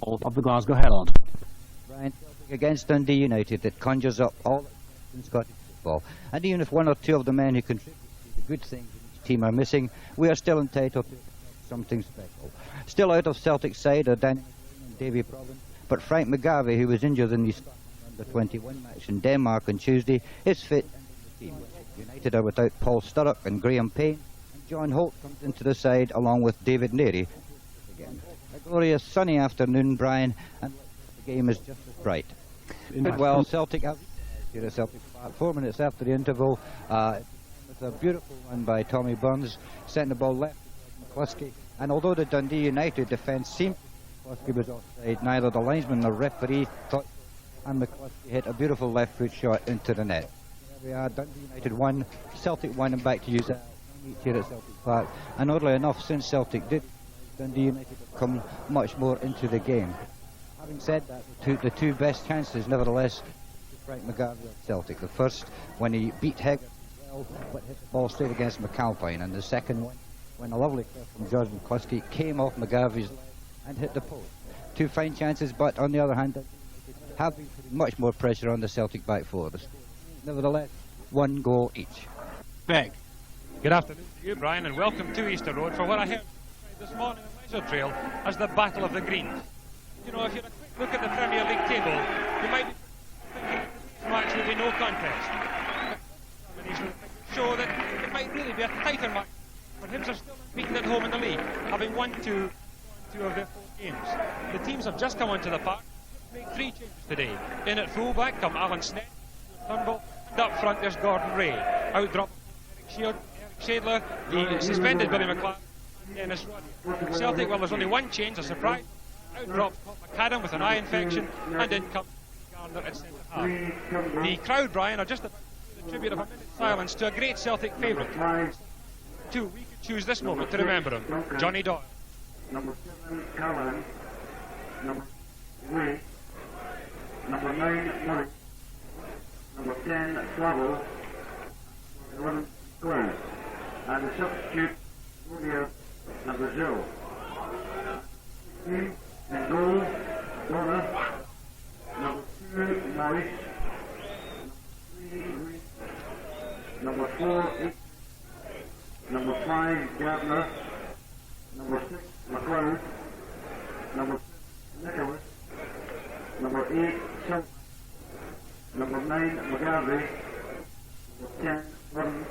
of the Glasgow Herald. Brian, Celtic against Dundee United, that conjures up all in Scottish football. And even if one or two of the men who contribute to the good things in each team are missing, we are still entitled to something special. Still out of Celtic's side are Danny and Davy Provan, but Frank McGarvey, who was injured in the under-21 match in Denmark on Tuesday, is fit in the team. United are without Paul Sturrock and Graham Payne, and John Holt comes into the side along with David Neary. Again, a glorious sunny afternoon, Brian, and the game is just as bright. Well, Celtic have here at Celtic Park, 4 minutes after the interval. It's a beautiful run by Tommy Burns, sending the ball left to McCluskey. And although the Dundee United defence seemed McCluskey was offside, neither the linesman nor referee thought, and McCluskey hit a beautiful left foot shot into the net. There we are, Dundee United 1, Celtic 1, and back to use that here at Celtic Park. And oddly enough, since Celtic did, Dundee United have come much more into the game. Having said that, the two best chances, nevertheless, Frank McGarvey of Celtic. The first, when he beat Hegger well, but hit the ball straight against McAlpine, and the second one, when a lovely kick from George McCluskey came off McGarvey's leg and hit the post. Two fine chances, but on the other hand, have been putting much more pressure on the Celtic back four. Nevertheless, 1 goal each. Beck. Good afternoon to you, Brian, and welcome to Easter Road for what I heard this morning on Leisure Trail as the Battle of the Greens. You know, if you had a quick look at the Premier League table, you might be thinking this match will be no contest. These show that it might really be a tighter match, but Hibs are still unbeaten at home in the league, having won two of their 4 games. The teams have just come onto the park. Make 3 changes today. In at fullback come Alan Snett, Turnbull, and up front there's Gordon Ray. Out drop Eric Shadler, the suspended Billy McLaren, and Dennis Roddy. Celtic, well, there's only one change, a surprise. Out drops McAdam with an eye infection, and in comes Gardner at centre half. The crowd, Brian, are just about to do the tribute of a minute's silence to a great Celtic favourite. We could choose this moment to remember him, Johnny Doyle. Number 7, Callan. Number 3, number 9, Murray. Number 10, Flavel. 11, Glenn. And the substitute, Julia and Brazil. In goal, Donna. Number 2, Morris. Number 4, East. Number 5, Gardner. Number 6, McLeod. Number 6, Nicholas. Number 8, Silk. Number 9, McGarvey. Number 10, Burton.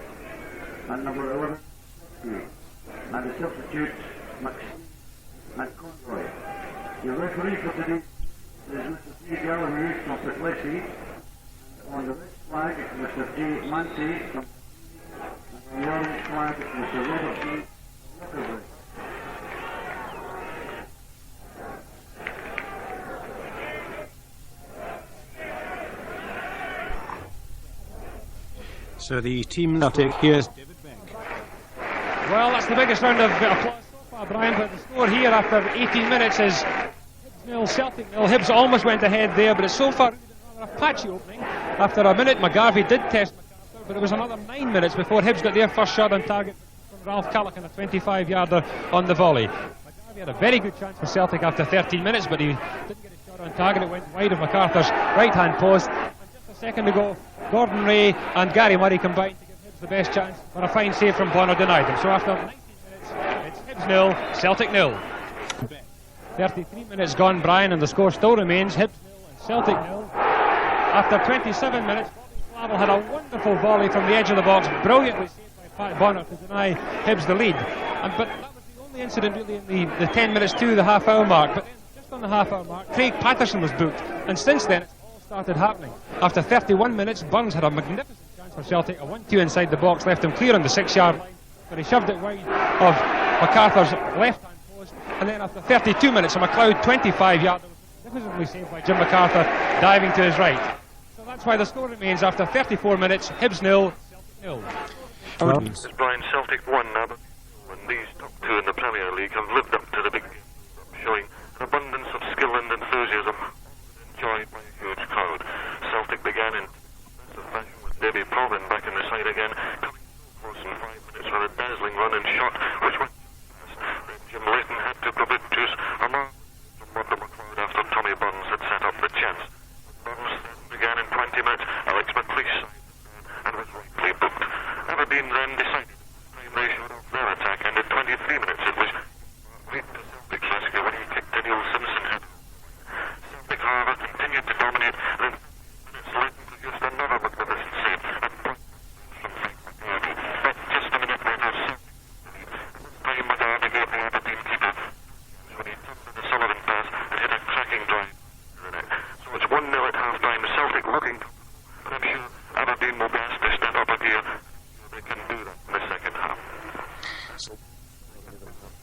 And number 11, and the substitutes, Maxine and Conroy. The referee for today is Mr. G. Gallagher from Perplexity. On the red flag, Mr. J. Manty from and the orange flag, Mr. Robert G. Rockefeller. So the team Celtic, here's David Beck. Well, that's the biggest round of applause so far, Brian, but the score here after 18 minutes is Hibs 0, Celtic 0. Hibs almost went ahead there, but it's so far a patchy opening. After a minute, McGarvey did test MacArthur, but it was another 9 minutes before Hibs got their first shot on target from Ralph Callaghan, a 25-yarder on the volley. McGarvey had a very good chance for Celtic after 13 minutes, but he didn't get a shot on target. It went wide of MacArthur's right-hand post. And just a second ago, Gordon Ray and Gary Murray combined to give Hibs the best chance, but a fine save from Bonner denied them. So after 19 minutes, it's Hibs 0, Celtic 0. 33 minutes gone, Brian, and the score still remains Hibs 0 and Celtic 0. After 27 minutes, Bobby Flavel had a wonderful volley from the edge of the box, brilliantly saved by Pat Bonner to deny Hibs the lead. But that was the only incident really in the 10 minutes to the half-hour mark. But then, just on the half-hour mark, Craig Patterson was booked, and since then, started happening. After 31 minutes, Burns had a magnificent chance for Celtic. A 1-2 inside the box left him clear on the 6-yard line, but he shoved it wide of MacArthur's left-hand post. And then after 32 minutes, a McLeod 25-yard was magnificently saved by Jim MacArthur, diving to his right. So that's why the score remains after 34 minutes, Hibs 0, Celtic 0. This is Brian, Celtic 1 now, and these top 2 in the Premier League have lived up to the big game, showing an abundance of skill and enthusiasm, enjoyed by a huge crowd. Celtic began in defensive fashion with Davy Provan back in the side again, coming close in 5 minutes for a dazzling run and shot, which went past. Jim Layton had to produce a mark from Roger McLeod after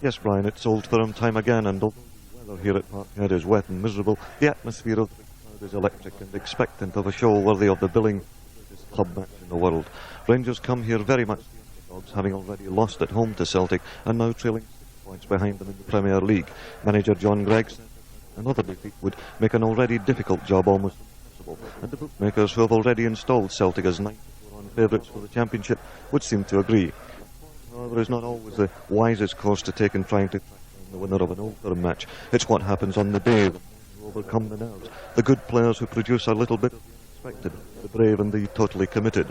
Yes, Brian, it's Old Firm time again, and although the weather here at Parkhead is wet and miserable, the atmosphere of the big crowd is electric and expectant of a show worthy of the billing club match in the world. Rangers come here very much the underdogs, having already lost at home to Celtic and now trailing 6 points behind them in the Premier League. Manager John Gregg said another defeat would make an already difficult job almost impossible, and the bookmakers who have already installed Celtic as 9 favourites for the championship would seem to agree. However, is not always the wisest course to take in trying to track down the winner of an Old Firm match. It's what happens on the day that you overcome the nerves, the good players who produce a little bit of the unexpected, the brave and the totally committed.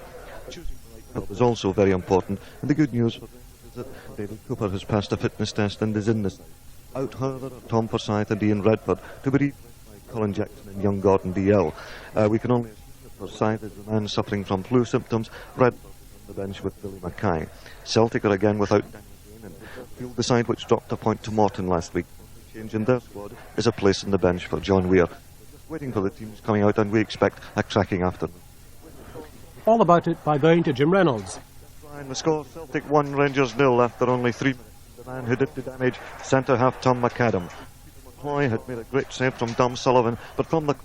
Choosing the right club is also very important, and the good news for them is that David Cooper has passed a fitness test and is in the side. Out, however, are Tom Forsyth and Ian Redford, to be replaced by Colin Jackson and young Gordon DL. We can only assume that Forsyth is the man suffering from flu symptoms. Redford is on the bench with Billy Mackay. Celtic are again without Daniel Green, and we'll decide which dropped a point to Morton last week. The change in their squad is a place on the bench for John Weir. We're just waiting for the teams coming out, and we expect a cracking afternoon. All about it by going to Jim Reynolds. Brian, the score, Celtic 1, Rangers 0 after only 3 minutes. The man who did the damage, centre-half Tom McAdam. McCoy had made a great save from Dom Sullivan, but from the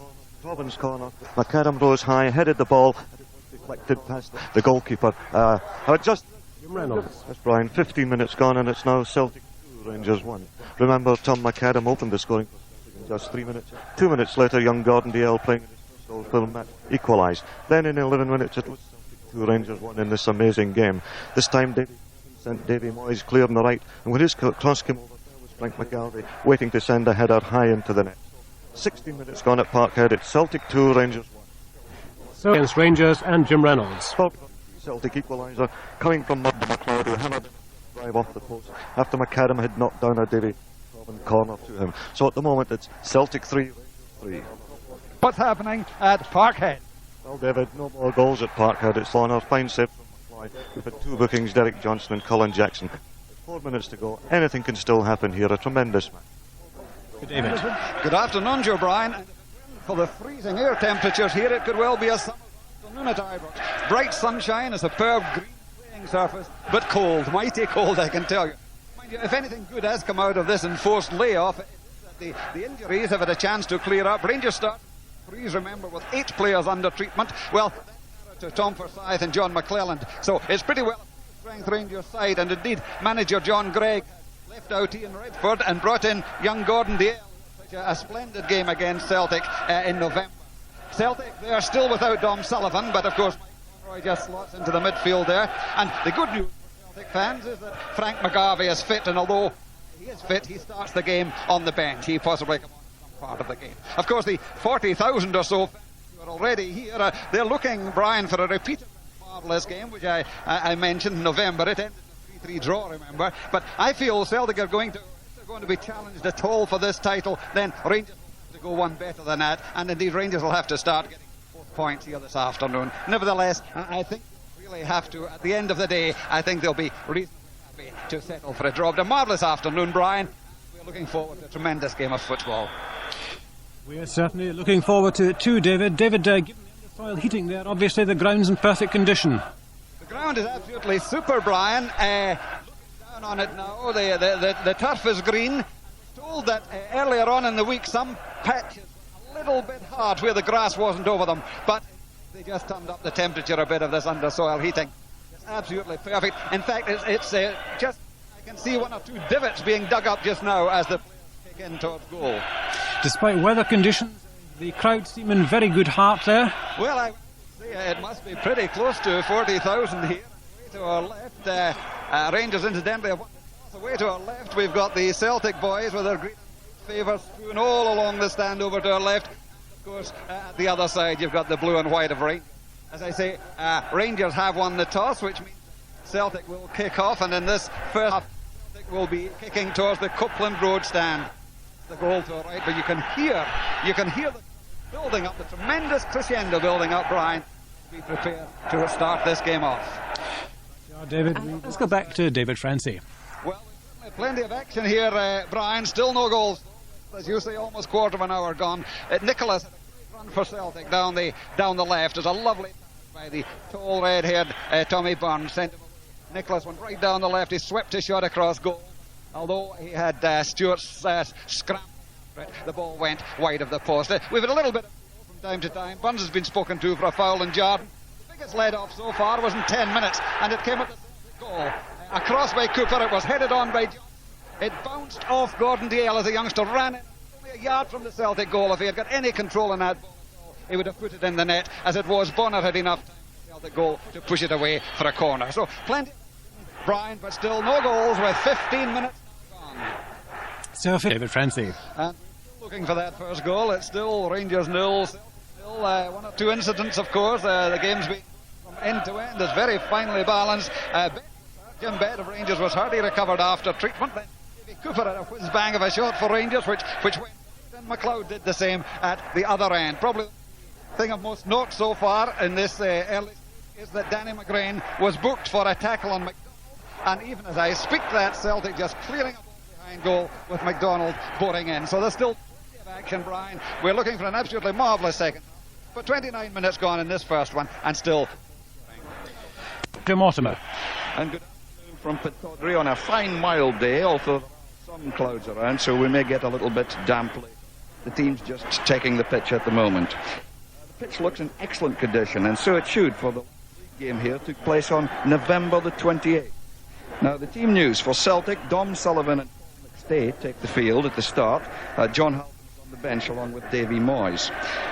Robbins corner, McAdam rose high, headed the ball, and it was deflected past the goalkeeper. Just Jim Reynolds. That's Brian, 15 minutes gone, and it's now Celtic 2, Rangers 1. Remember, Tom McAdam opened the scoring for Celtic in just 3 minutes. 2 minutes later, young Gordon DL, playing in his first Old Firm match, equalised. Then in 11 minutes, it was Celtic 2, Rangers 1 in this amazing game. This time, sent Davy Moyes clear on the right, and when his cross came over, there was Frank McGarvey waiting to send a header high into the net. 16 minutes gone at Parkhead. It's Celtic 2, Rangers 1. So against Rangers and Jim Reynolds. Celtic equaliser coming from Murdo McLeod, who hammered a drive off the post after McAdam had knocked down a Davy Robin corner to him. So at the moment it's Celtic 3, Rangers 3. What's happening at Parkhead? Well, David, no more goals at Parkhead. It's Lorna. Fine save from McFly. We've had 2 bookings, Derek Johnson and Colin Jackson. 4 minutes to go. Anything can still happen here. A tremendous match. Good David. Good afternoon, Joe Bryan. For the freezing air temperatures here, it could well be a summer afternoon at Ibrox. Bright sunshine, a superb green playing surface, but cold, mighty cold, I can tell you. Mind you, if anything good has come out of this enforced layoff, it's that the injuries have had a chance to clear up. Rangers start freeze, remember, with 8 players under treatment. Well, to Tom Forsyth and John McClelland. So it's pretty well a strength Rangers side, and indeed manager John Gregg left out Ian Redford and brought in young Gordon DL. Such a splendid game against Celtic in November. Celtic, they are still without Dom Sullivan, but of course Roy just slots into the midfield there. And the good news for Celtic fans is that Frank McGarvey is fit, and although he is fit, he starts the game on the bench. He possibly come on some part of the game. Of course, the 40,000 or so fans who are already here, they're looking, Brian, for a repeat of the marvellous game, which I mentioned in November. It ended in a 3-3 draw, remember. But I feel Celtic are going to be challenged at all for this title, then Rangers will have to go one better than that, and indeed Rangers will have to start getting 4 points here this afternoon. Nevertheless, I think they'll really have to, at the end of the day, I think they'll be reasonably happy to settle for a draw. But a marvellous afternoon, Brian. We're looking forward to a tremendous game of football. We are certainly looking forward to it too, David. David, given the under-soil heating there, obviously the ground's in perfect condition. The ground is absolutely super, Brian. On it now, the turf is green. I was told that earlier on in the week some patches were a little bit hard where the grass wasn't over them, but they just turned up the temperature a bit of this under-soil heating. It's absolutely perfect. In fact, it's just, I can see 1 or 2 divots being dug up just now as the players kick in towards goal. Despite weather conditions, the crowd seem in very good heart there. Well, I would say it must be pretty close to 40,000 here. Way to our left, Rangers incidentally have won the toss. Away to our left we've got the Celtic boys with their green favours strewn all along the stand over to our left. Of course, at the other side you've got the blue and white of Rangers. As I say, Rangers have won the toss, which means Celtic will kick off, and in this first half Celtic will be kicking towards the Copeland Road stand. The goal to our right, but you can hear the building up, the tremendous crescendo building up, Brian. Be prepared to start this game off. David, let's go back to David Francie. Well, there's plenty of action here, Brian. Still no goals. As you say, almost quarter of an hour gone. Nicholas had a great run for Celtic down the left. There's a lovely pass by the tall red-haired Tommy Burns. Nicholas went right down the left. He swept his shot across goal. although he had Stewart's scramble. The ball went wide of the post. We've had a little bit of from time to time. Burns has been spoken to for a foul in Jordan. The biggest let-off so far was in 10 minutes, and it came at the goal. A cross by Cooper, it was headed on by Johnson. It bounced off Gordon Dalziel as the youngster ran in. Only a yard from the Celtic goal. If he had got any control in that ball, he would have put it in the net. As it was, Bonner had enough time for the Celtic goal to push it away for a corner. So plenty, Brian, but still no goals with 15 minutes gone. So, David Francie. And looking for that first goal. It's still Rangers 0, Celtic 0. One or two incidents, of course. The game's been from end to end. It's very finely balanced. Jim Bed of Rangers was hardly recovered after treatment. Then Davy Cooper had a whiz bang of a shot for Rangers, which went. And McLeod did the same at the other end. Probably the thing of most note so far in this early stage is that Danny McGrain was booked for a tackle on McDonald. And even as I speak, that Celtic just clearing a ball behind goal with McDonald boring in. So there's still plenty of action, Brian. We're looking for an absolutely marvellous second. But 29 minutes gone in this first one, and still. Jim Mortimer. And good afternoon from Pittodrie on a fine mild day, although some clouds around, so we may get a little bit damp later. The team's just taking the pitch at the moment. The pitch looks in excellent condition, and so it should, for the game here took place on November the 28th. Now, the team news for Celtic: Dom Sullivan and Paul McStay take the field at the start. John Halpin is on the bench along with Davy Moyes.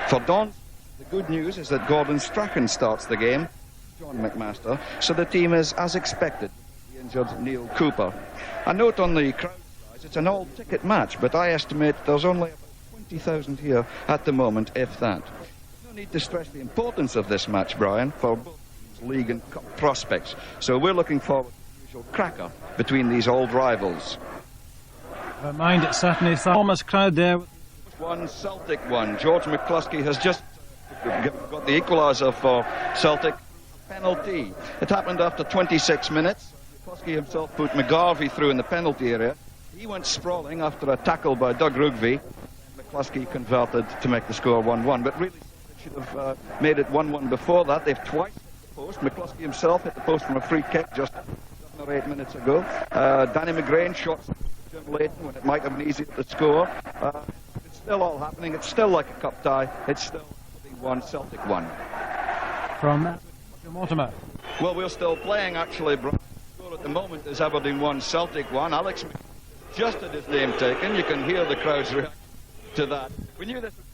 For Don, the good news is that Gordon Strachan starts the game, John McMaster, so the team is as expected. The injured Neil Cooper. A note on the crowd size: it's an all-ticket match, but I estimate there's only about 20,000 here at the moment, if that. No need to stress the importance of this match, Brian, for both teams' league and cup prospects. So we're looking forward to the usual cracker between these old rivals. Never mind, it's certainly an enormous crowd there. One Celtic one. George McCluskey has just got the equaliser for Celtic. Penalty. It happened after 26 minutes. McCluskey himself put McGarvey through in the penalty area. He went sprawling after a tackle by Doug Rugby. McCluskey converted to make the score 1-1, but really it should have made it 1-1 before that. They've twice hit the post. McCluskey himself hit the post from a free kick just 7 or 8 minutes ago. Danny McGrain shot Jim Leighton when it might have been easier to score. It's still all happening. It's still like a cup tie. It's still 1 Celtic 1. From Jim Mortimer. Well, we're still playing actually. The score at the moment is Aberdeen 1, Celtic 1. Alex just had his name taken. You can hear the crowd's reaction to that. We knew this would